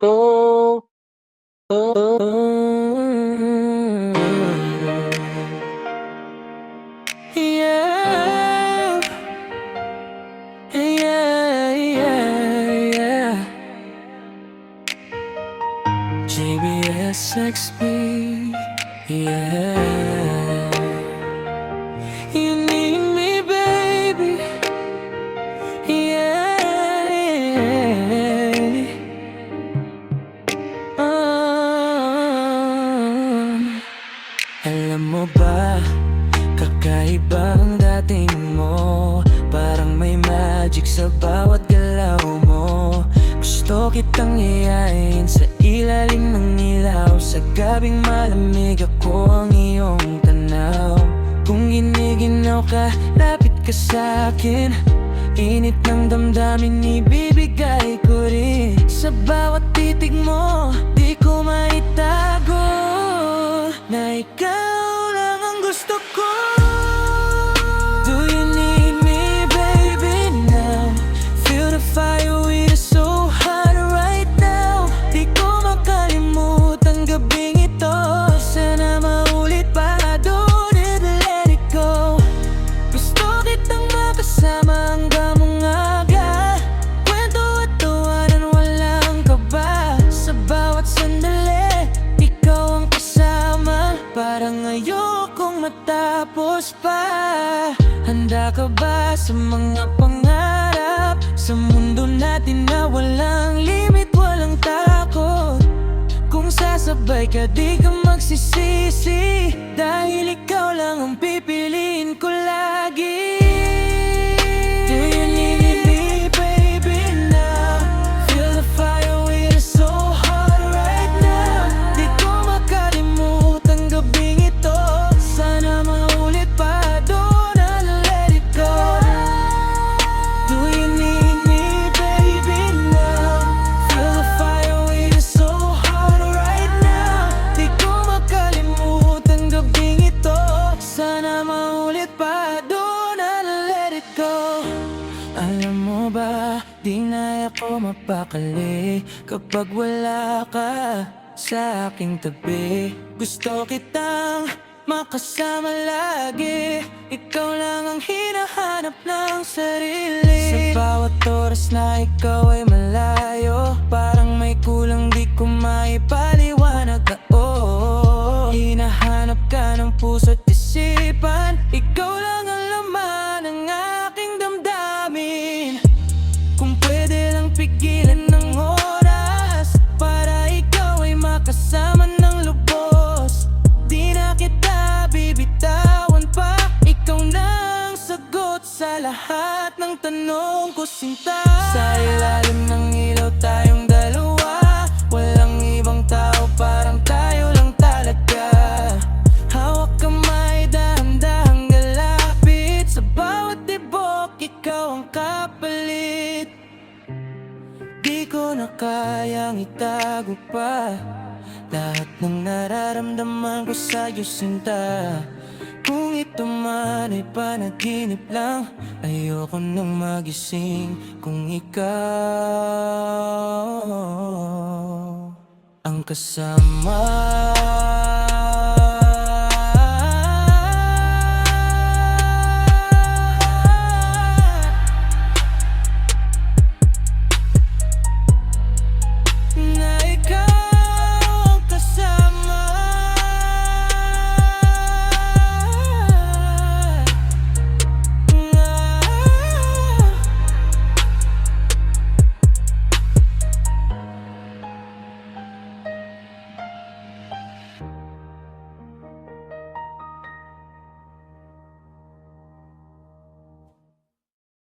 Oh, oh, yeah, yeah, yeah, yeah. GBS XP, yeah. You need me, baby, yeah. Alam mo ba, kakaiba ang dating mo. Parang may magic sa bawat galaw mo. Gusto kitang iyayin sa ilalim ng ilaw. Sa gabing malamig ako ang iyong tanaw. Kung giniginaw ka, lapit ka sa'kin. Init ng damdamin ibibigay ko rin. Sa bawat titig mo, di ko maitago na ikaw lang ang gusto ko. Do you need me, baby, now? Feel the fire with us so hot right now. Di ko makalimutan gabing ito. Sana maulit pa, don't ever let it go. Gusto kitang makasama hanggang umaga. Kwento at tawanan, walang kaba. Sa bawat sandali, ikaw ang kasama. Parang ayokong matapos pa. Handa ka ba sa mga pangarap? Sa mundo natin na walang limit, walang takot. Kung sasabay ka, di ka magsisisi. Dahil ikaw lang ang pipiliin ko lagi. Do you need me, baby, now? Feel the fire with us so hot right now. Di ko makalimutan gabing ito. Sana maulit pa, don't ever let it go. Do you need me, baby, now? Feel the fire with us so hot right now. Di ko makalimutan gabing ito. Sana maulit pa, don't ever let it go. Alam mo ba, di na ako mapakali kapag wala ka sa aking tabi. Gusto kitang makasama lagi. Ikaw lang ang hinahanap ng sarili. Sa bawat oras na ikaw ay malayo, parang may kulang di ko maipaliwanag na oo. Hinahanap ka ng puso't isipan. Ikaw lang ang laman ng aking damdamin. Kung pwede lang pigilan ng oras para ikaw ay makasama ng lubos. Di na kita bibitawan pa. Ikaw na ang sagot sa lahat ng tanong ko, sinta. Sa ilalim ng ilaw tayong dalawa. Walang ibang tao, parang tayo lang talaga. Hawak kamay, dahan-dahang galapit. Sa bawat tibok, ikaw ang kapalit. Di ko na kayang itago pa lahat ng nararamdaman ko sa'yo, sinta. Kung ito man ay panaginip lang, ayoko nang magising kung ikaw ang kasama.